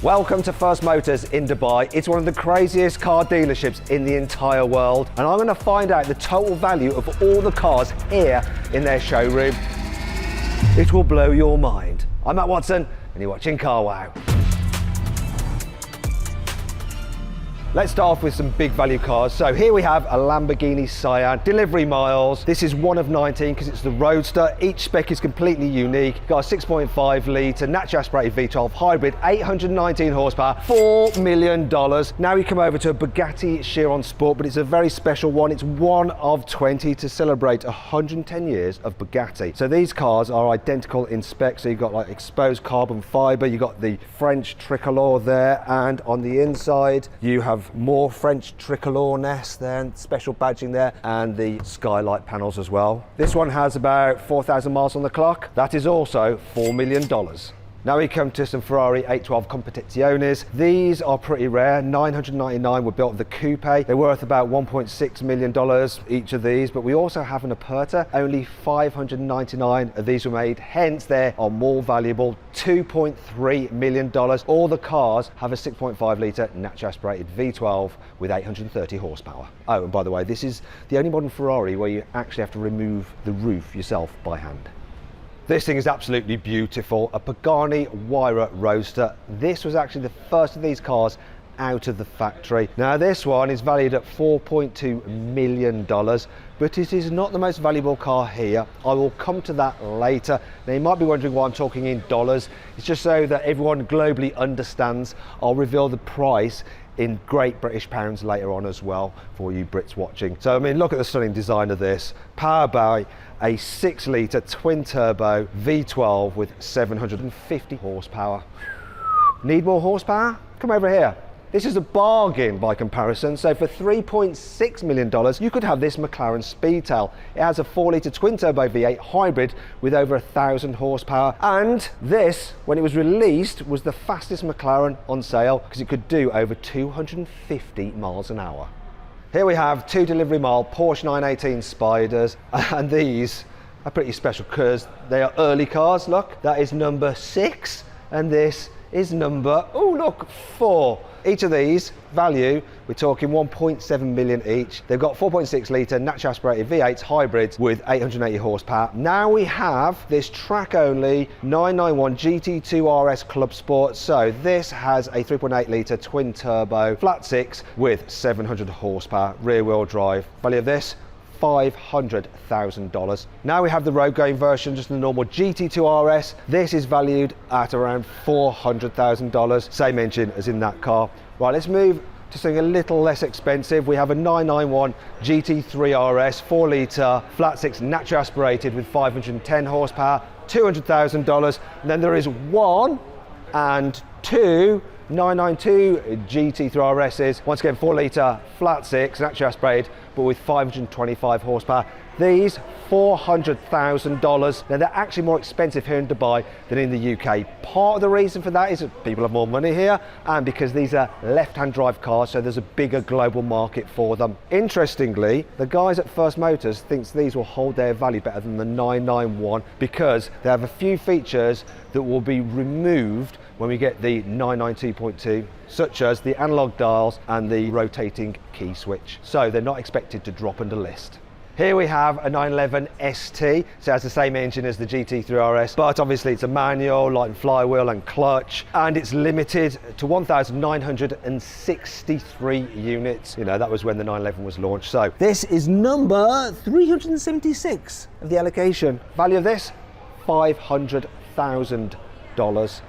Welcome to F1rst Motors in Dubai. It's one of the craziest car dealerships in the entire world, and I'm going to find out the total value of all the cars here in their showroom. It will blow your mind. I'm Matt Watson, and you're watching Car Wow. Let's start off with some big value cars. So here we have a Lamborghini Cyan, delivery miles. This is one of 19 because it's the Roadster. Each spec is completely unique. Got a 6.5 litre naturally aspirated V12 hybrid, 819 horsepower, $4 million. Now we come over to a Bugatti Chiron Sport, but it's a very special one. It's one of 20 to celebrate 110 years of Bugatti. So these cars are identical in spec. So you've got like exposed carbon fibre, you've got the French tricolor there, and on the inside you have more French tricolor-ness there, special badging there, and the skylight panels as well. This one has about 4,000 miles on the clock. That is also $4 million. Now we come to some Ferrari 812 Competiziones. These are pretty rare. 999 were built of the coupe. They're worth about $1.6 million each of these, but we also have an Aperta. Only 599 of these were made, hence they are more valuable, $2.3 million. All the cars have a 6.5 litre naturally aspirated V12 with 830 horsepower. Oh, and by the way, this is the only modern Ferrari where you actually have to remove the roof yourself by hand. This thing is absolutely beautiful, a Pagani Huayra Roadster. This was actually the first of these cars out of the factory. Now this one is valued at $4.2 million, but it is not the most valuable car here. I will come to that later. Now you might be wondering why I'm talking in dollars. It's just so that everyone globally understands. I'll reveal the price in Great British pounds later on as well for you Brits watching. So I mean, look at the stunning design of this. Powered by a 6 litre twin turbo V12 with 750 horsepower. Need more horsepower? Come over here. This is a bargain by comparison. So for $3.6 million, you could have this McLaren Speedtail. It has a 4 litre twin turbo V8 hybrid with over 1,000 horsepower. And this, when it was released, was the fastest McLaren on sale because it could do over 250 miles an hour. Here we have two delivery mile Porsche 918 Spyders, and these are pretty special because they are early cars. Look, that is number 6, and this is number, oh look, 4. Each of these value, we're talking 1.7 million each. They've got 4.6 litre naturally aspirated V8s hybrids with 880 horsepower. Now we have this track only 991 GT2 RS Club Sport. So this has a 3.8 litre twin turbo flat 6 with 700 horsepower rear wheel drive. Value of this, $500,000. Now we have the road going version, just the normal GT2 RS. This is valued at around $400,000, same engine as in that car. Right, let's move to something a little less expensive. We have a 991 GT3 RS 4 litre flat 6 naturally aspirated with 510 horsepower, $200,000. And then there is one and two 992 GT3 RSs, once again 4 litre flat 6 naturally aspirated but with 525 horsepower. These $400,000. Now they're actually more expensive here in Dubai than in the UK. Part of the reason for that is that people have more money here, and because these are left-hand drive cars, so there's a bigger global market for them. Interestingly, the guys at F1rst Motors thinks these will hold their value better than the 991 because they have a few features that will be removed when we get the 992.2, such as the analog dials and the rotating key switch. So they're not expected to drop under list. Here we have a 911 ST, so it has the same engine as the GT3 RS, but obviously it's a manual, light and flywheel and clutch, and it's limited to 1,963 units. You know, that was when the 911 was launched. So this is number 376 of the allocation. Value of this, $500,000.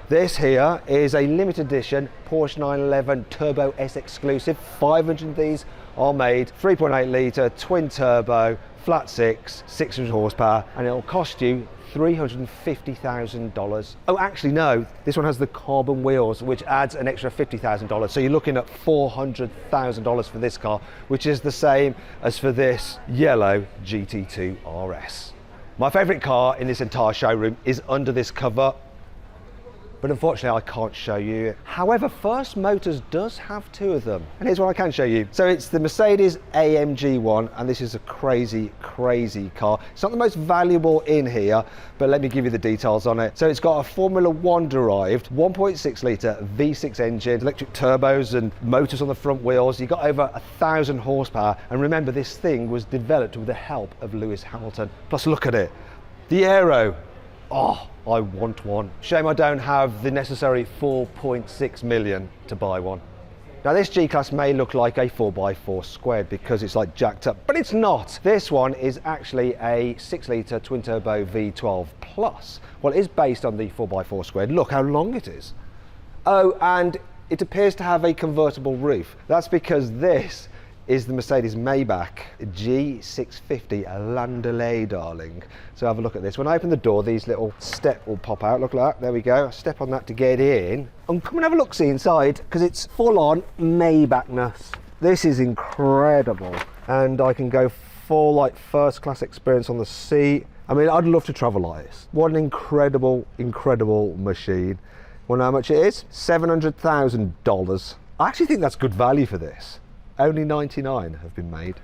This here is a limited edition Porsche 911 Turbo S exclusive. 500 of these are made, 3.8 litre twin turbo flat 6, 600 horsepower, and it'll cost you $350,000. Oh, actually no, this one has the carbon wheels, which adds an extra $50,000. So you're looking at $400,000 for this car, which is the same as for this yellow GT2 RS. My favourite car in this entire showroom is under this cover. but unfortunately I can't show you. However, F1rst Motors does have two of them, and here's what I can show you. So it's the Mercedes AMG One, and this is a crazy, crazy car. It's not the most valuable in here, but let me give you the details on it. So it's got a Formula One derived 1.6 litre V6 engine, electric turbos and motors on the front wheels. You got over 1,000 horsepower, and remember, this thing was developed with the help of Lewis Hamilton. Plus, look at it, the aero. Oh, I want one. Shame I don't have the necessary 4.6 million to buy one. Now this G-Class may look like a 4x4 squared because it's like jacked up, but it's not. This one is actually a 6 litre twin turbo V12 plus. Well, it is based on the 4x4 squared. Look how long it is. Oh, and it appears to have a convertible roof. That's because this is the Mercedes Maybach G650 Landaulet, darling. So have a look at this. When I open the door, these little step will pop out. Look like that. There we go. Step on that to get in. And come and have a look-see inside, because it's full-on Maybachness. This is incredible. And I can go full, like, first-class experience on the seat. I mean, I'd love to travel like this. What an incredible, incredible machine. Wanna know how much it is? $700,000. I actually think that's good value for this. Only 99 have been made.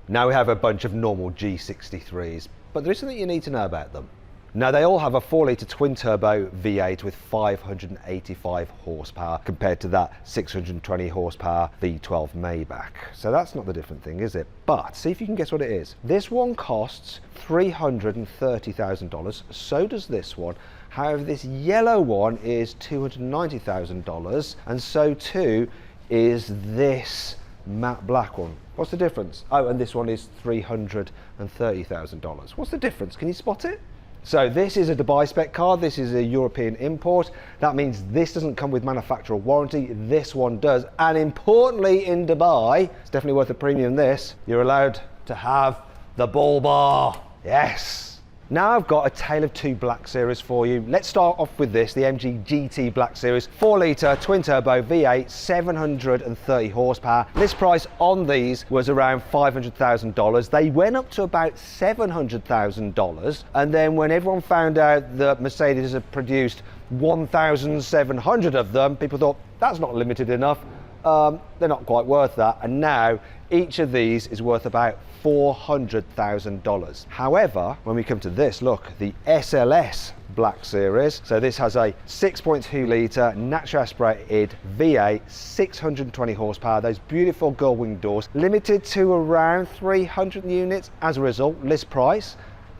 Now we have a bunch of normal G63s, but there is something you need to know about them. Now they all have a 4 litre twin turbo V8 with 585 horsepower compared to that 620 horsepower V12 Maybach. So that's not the different thing, is it? But see if you can guess what it is. This one costs $330,000, so does this one. However, this yellow one is $290,000, and so too is this matte black one. What's the difference? Oh, and this one is $330,000. What's the difference? Can you spot it? So this is a Dubai spec car. This is a European import. That means this doesn't come with manufacturer warranty. This one does. And importantly, in Dubai, it's definitely worth a premium this, you're allowed to have the bull bar. Yes. Now I've got a tale of two black series for you. Let's start off with this, the AMG GT Black Series, 4 litre twin turbo V8, 730 horsepower. List price on these was around $500,000. They went up to about $700,000. And then when everyone found out that Mercedes had produced 1,700 of them, people thought, that's not limited enough. They're not quite worth that. And now each of these is worth about $400,000. However, when we come to this, look, the SLS Black Series. So this has a 6.2 litre naturally aspirated V8, 620 horsepower, those beautiful gull wing doors, limited to around 300 units. As a result, list price,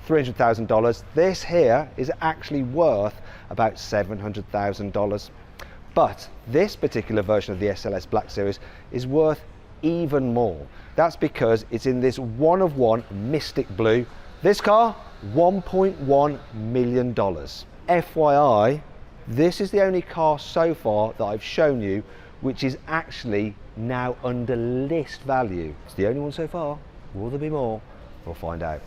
$300,000. This here is actually worth about $700,000. But this particular version of the SLS Black Series is worth even more. That's because it's in this one-of-one mystic blue. This car, $1.1 million. FYI, this is the only car so far that I've shown you which is actually now under list value. It's the only one so far. Will there be more? We'll find out.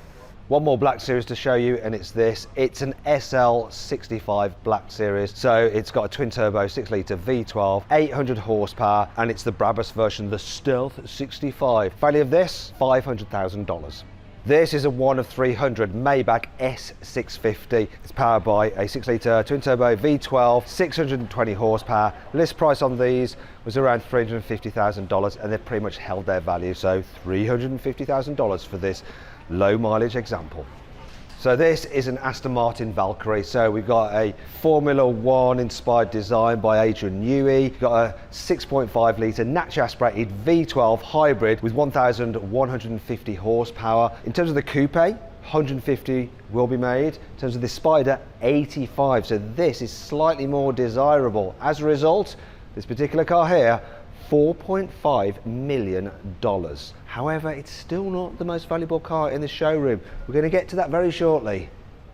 One more Black Series to show you, and it's this. It's an SL65 Black Series. So it's got a twin turbo 6 litre V12, 800 horsepower, and it's the Brabus version, the Stealth 65. Value of this, $500,000. This is a 1 of 300 Maybach S650. It's powered by a 6 litre twin turbo V12, 620 horsepower. List price on these was around $350,000, and they've pretty much held their value. So $350,000 for this low mileage example. So this is an Aston Martin Valkyrie. So we've got a Formula One inspired design by Adrian Newey. We've got a 6.5 litre naturally aspirated V12 hybrid with 1,150 horsepower. In terms of the coupe, 150 will be made. In terms of the Spider, 85. So this is slightly more desirable. As a result, this particular car here, $4.5 million. However, it's still not the most valuable car in the showroom. We're going to get to that very shortly.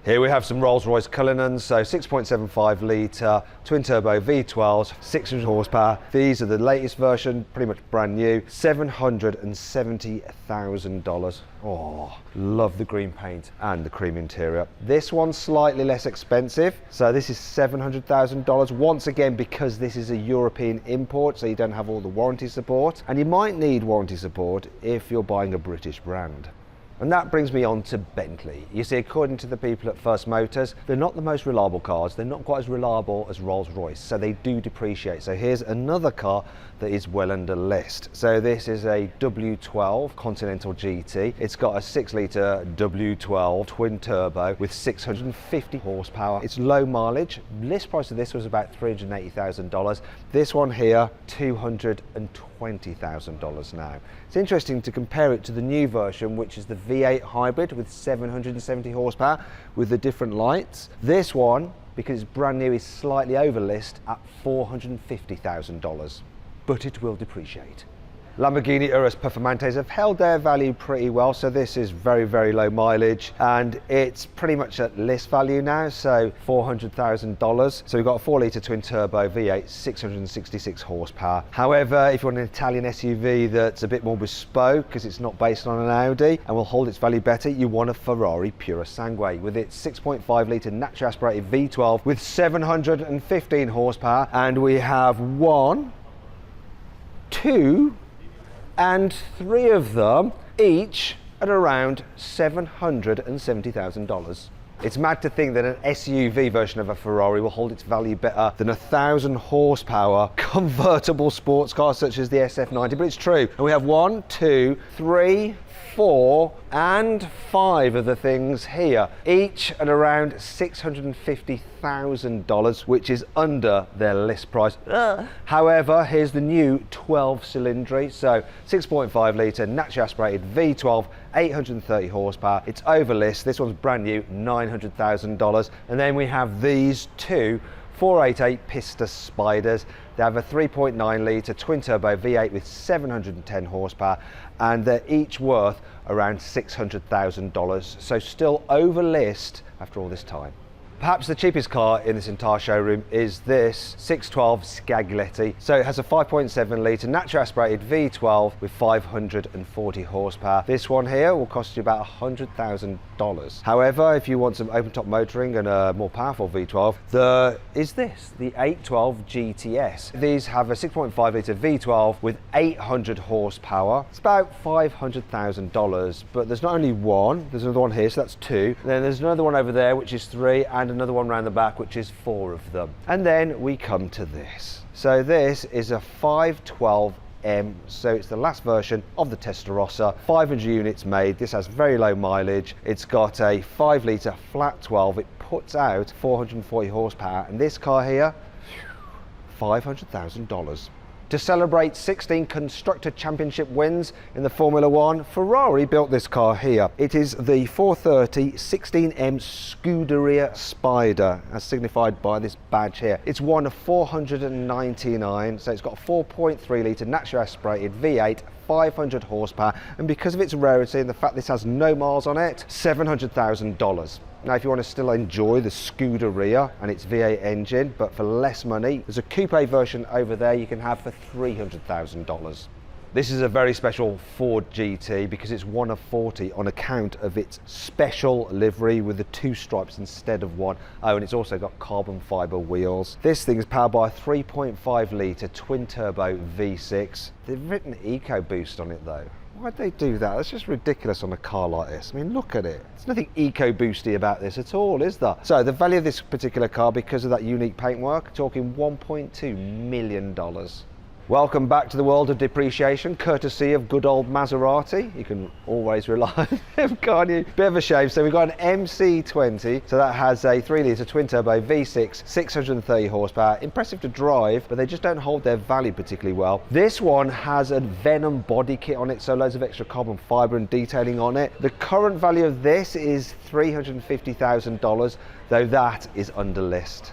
Here we have some Rolls-Royce Cullinans, so 6.75 litre twin turbo V12s, 600 horsepower. These are the latest version, pretty much brand new, $770,000. Oh, love the green paint and the cream interior. This one's slightly less expensive, so this is $700,000. Once again, because this is a European import, so you don't have all the warranty support, and you might need warranty support if you're buying a British brand. And that brings me on to Bentley. You see, according to the people at F1rst Motors, they're not the most reliable cars. They're not quite as reliable as Rolls-Royce, so they do depreciate. So here's another car that is well under list. So this is a W12 Continental GT. It's got a 6-litre W12 twin turbo with 650 horsepower. It's low mileage. List price of this was about $380,000. This one here, $220,000 now. It's interesting to compare it to the new version, which is the V8 hybrid with 770 horsepower with the different lights. This one, because it's brand new, is slightly over list at $450,000, but it will depreciate. Lamborghini Urus Performantes have held their value pretty well, so this is very, very low mileage, and it's pretty much at list value now, so $400,000. So we've got a 4-litre twin turbo V8, 666 horsepower. However, if you want an Italian SUV that's a bit more bespoke, because it's not based on an Audi and will hold its value better, you want a Ferrari Pura Sangue with its 6.5-litre naturally aspirated V12 with 715 horsepower, and we have 1, 2, and 3 of them, each at around $770,000. It's mad to think that an SUV version of a Ferrari will hold its value better than a 1,000 horsepower convertible sports car such as the SF90, but it's true. And we have 1, 2, 3, 4 and 5 of the things here, each at around $650,000, which is under their list price. However, here's the new 12-cylinder, so 6.5-litre naturally aspirated V12, 830 horsepower. It's over list. This one's brand new, $900,000. And then we have these two 488 Pista Spiders. They have a 3.9-litre twin-turbo V8 with 710 horsepower, and they're each worth around $600,000, so still over list after all this time. Perhaps the cheapest car in this entire showroom is this 612 Scaglietti. So it has a 5.7-litre naturally aspirated V12 with 540 horsepower. This one here will cost you about $100,000. However, if you want some open-top motoring and a more powerful V12, the 812 GTS. These have a 6.5-litre V12 with 800 horsepower. It's about $500,000, but there's not only one, there's another one here, so that's 2. And then there's another one over there, which is 3, and another one around the back, which is 4 of them. And then we come to this. So this is a 512M, so it's the last version of the Testarossa, 500 units made. This has very low mileage. It's got a 5-litre flat 12. It puts out 440 horsepower, and this car here, $500,000. To celebrate 16 Constructor Championship wins in the Formula One, Ferrari built this car here. It is the 430 16M Scuderia Spider, as signified by this badge here. It's one of 499, so it's got a 4.3-litre naturally aspirated V8, 500 horsepower, and because of its rarity and the fact this has no miles on it, $700,000. Now, if you want to still enjoy the Scuderia and its V8 engine, but for less money, there's a coupe version over there you can have for $300,000. This is a very special Ford GT because it's one of 40 on account of its special livery with the 2 stripes instead of 1. Oh, and it's also got carbon fibre wheels. This thing is powered by a 3.5-litre twin-turbo V6. They've written EcoBoost on it though. Why'd they do that? That's just ridiculous on a car like this. I mean, look at it. There's nothing eco-boosty about this at all, is there? So the value of this particular car, because of that unique paintwork, talking $1.2 million. Welcome back to the world of depreciation, courtesy of good old Maserati. You can always rely on them, can't you? Bit of a shame. So we've got an MC20, so that has a 3-litre twin-turbo V6, 630 horsepower. Impressive to drive, but they just don't hold their value particularly well. This one has a Venom body kit on it, so loads of extra carbon fibre and detailing on it. The current value of this is $350,000, though that is under list.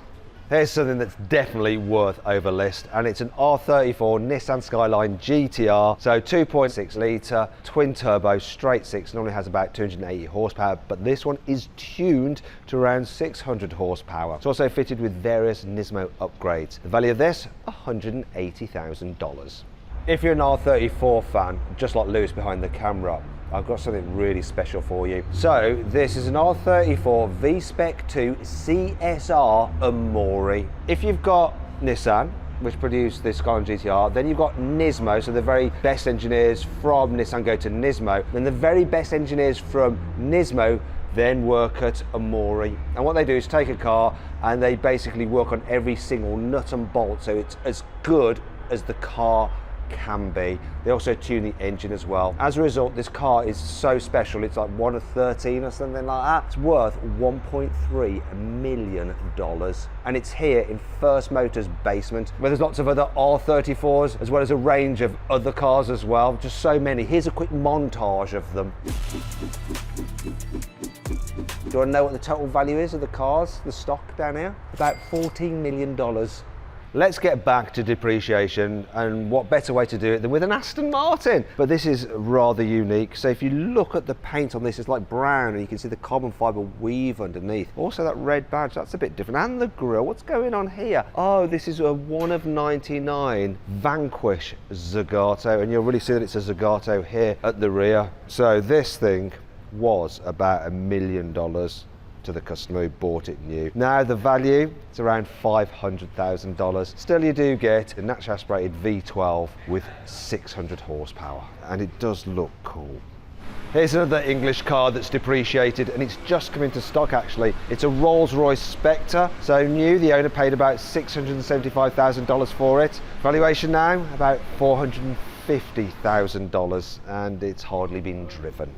Here's something that's definitely worth over list, and it's an R34 Nissan Skyline GTR, so 2.6-litre twin turbo straight 6, normally has about 280 horsepower, but this one is tuned to around 600 horsepower. It's also fitted with various Nismo upgrades. The value of this, $180,000. If you're an R34 fan, just like Lewis behind the camera, I've got something really special for you. So this is an R34 V-Spec 2 CSR Amore. If you've got Nissan, which produced the Skyline GTR. Then you've got Nismo, so the very best engineers from Nissan go to Nismo. Then the very best engineers from Nismo then work at Amori. And what they do is take a car and they basically work on every single nut and bolt, so it's as good as the car can be. They also tune the engine as well. As a result, this car is so special. It's like 1 of 13 or something like that. It's worth $1.3 million. And it's here in F1rst Motors basement, where there's lots of other R34s, as well as a range of other cars as well. Just so many. Here's a quick montage of them. Do you want to know what the total value is of the cars, the stock down here? About $14 million. Let's get back to depreciation, and what better way to do it than with an Aston Martin? But this is rather unique. So if you look at the paint on this, it's like brown, and you can see the carbon fibre weave underneath. Also that red badge, that's a bit different. And the grille, what's going on here? Oh, this is a 1 of 99 Vanquish Zagato, and you'll really see that it's a Zagato here at the rear. So this thing was about $1 million to the customer who bought it new. Now the value, it's around $500,000. Still, you do get a naturally aspirated V12 with 600 horsepower, and it does look cool. Here's another English car that's depreciated, and it's just come into stock actually. It's a Rolls-Royce Spectre, so new. The owner paid about $675,000 for it. Valuation now, about $450,000, and it's hardly been driven.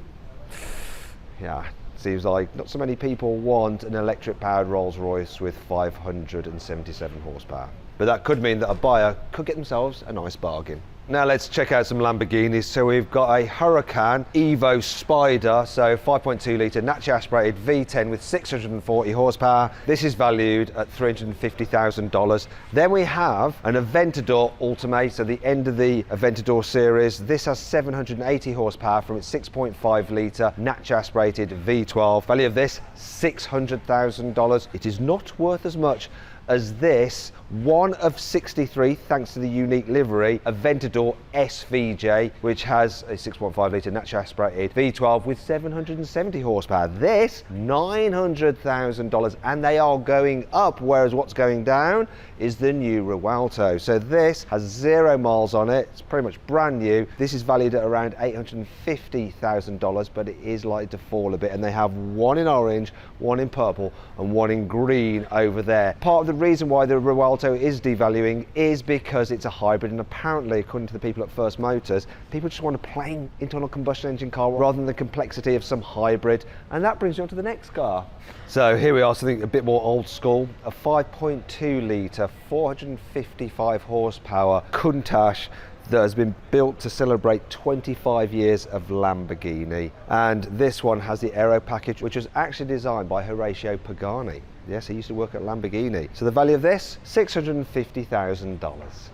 Yeah. Seems like not so many people want an electric-powered Rolls-Royce with 577 horsepower. But that could mean that a buyer could get themselves a nice bargain. Now let's check out some Lamborghinis. So we've got a Huracan Evo Spider, so 5.2 litre naturally aspirated V10 with 640 horsepower. This is valued at $350,000. Then we have an Aventador Ultimate, so the end of the Aventador series. This has 780 horsepower from its 6.5 litre naturally aspirated V12. Value of this, $600,000. It is not worth as much as this 1 of 63, thanks to the unique livery, Aventador SVJ, which has a 6.5 litre naturally aspirated V12 with 770 horsepower. This, $900,000, and they are going up, whereas what's going down is the new Rialto. So this has 0 miles on it, it's pretty much brand new. This is valued at around $850,000, but it is likely to fall a bit, and they have 1 in orange, 1 in purple, and 1 in green over there. Part of the reason why the Rialto is devaluing is because it's a hybrid, and apparently, according to the people at F1rst Motors, people just want a plain internal combustion engine car rather than the complexity of some hybrid. And that brings you on to the next car. So here we are, something a bit more old school, a 5.2 litre, 455 horsepower Countach that has been built to celebrate 25 years of Lamborghini. And this one has the aero package, which was actually designed by Horacio Pagani. Yes, he used to work at Lamborghini. So the value of this, $650,000.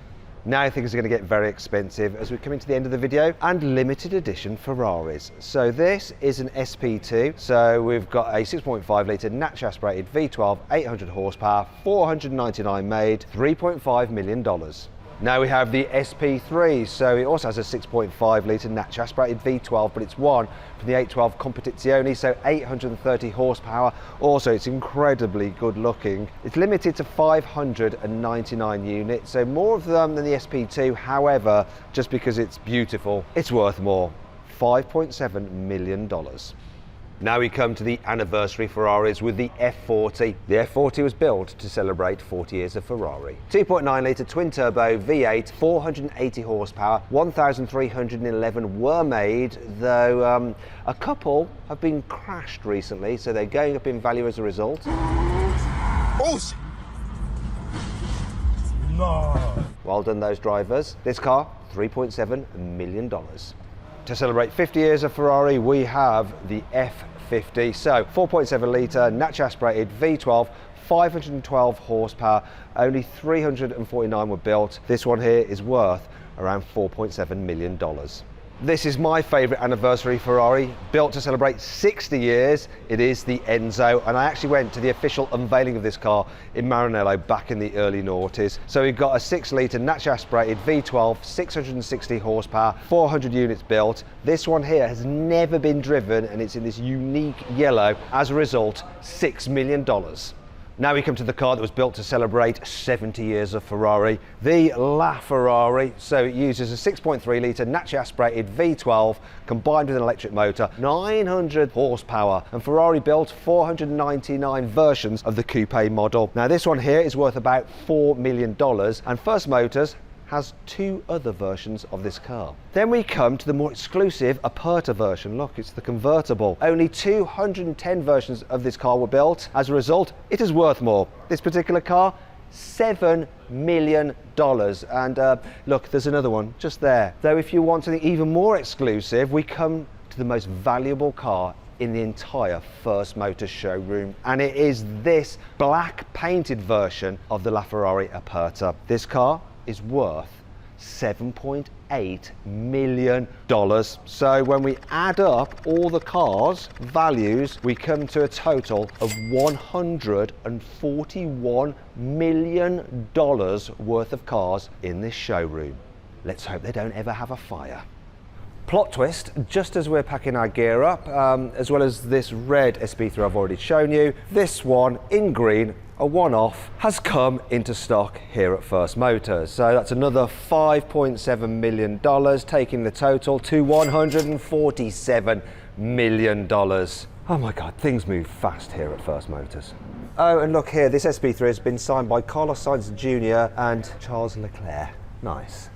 Now things are going to get very expensive as we come into the end of the video, and limited edition Ferraris. So this is an SP2. So we've got a 6.5 litre naturally aspirated V12, 800 horsepower, 499 made, $3.5 million. Now we have the SP3, so it also has a 6.5 litre naturally aspirated V12, but it's one from the 812 Competizione, so 830 horsepower. Also, it's incredibly good looking. It's limited to 599 units, so more of them than the SP2. However, just because it's beautiful, it's worth more, $5.7 million. Now we come to the anniversary Ferraris with the F40. The F40 was built to celebrate 40 years of Ferrari. 2.9 litre twin turbo V8, 480 horsepower, 1,311 were made, though a couple have been crashed recently, so they're going up in value as a result. Oh shit! No! Well done those drivers. This car, $3.7 million. To celebrate 50 years of Ferrari, we have the F50. So 4.7 litre naturally aspirated V12, 512 horsepower, only 349 were built. This one here is worth around $4.7 million. This is my favourite anniversary Ferrari, built to celebrate 60 years. It is the Enzo, and I actually went to the official unveiling of this car in Maranello back in the early noughties. So we've got a 6 litre naturally aspirated V12, 660 horsepower, 400 units built. This one here has never been driven, and it's in this unique yellow. As a result, $6 million. Now we come to the car that was built to celebrate 70 years of Ferrari, the LaFerrari. So it uses a 6.3 litre naturally aspirated V12 combined with an electric motor, 900 horsepower, and Ferrari built 499 versions of the coupe model. Now this one here is worth about $4 million, and F1rst Motors has 2 other versions of this car. Then we come to the more exclusive Aperta version. Look, it's the convertible. Only 210 versions of this car were built. As a result, it is worth more. This particular car, $7 million. And look, there's another one just there. Though if you want something even more exclusive, we come to the most valuable car in the entire F1rst Motors showroom, and it is this black painted version of the LaFerrari Aperta. This car is worth $7.8 million. So when we add up all the cars' values, we come to a total of $141 million worth of cars in this showroom. Let's hope they don't ever have a fire. Plot twist, just as we're packing our gear up, as well as this red SP3 I've already shown you, this one in green, a one-off, has come into stock here at F1rst Motors. So that's another $5.7 million, taking the total to $147 million. Oh my God, things move fast here at F1rst Motors. Oh, and look here, this SP3 has been signed by Carlos Sainz Jr. and Charles Leclerc. Nice.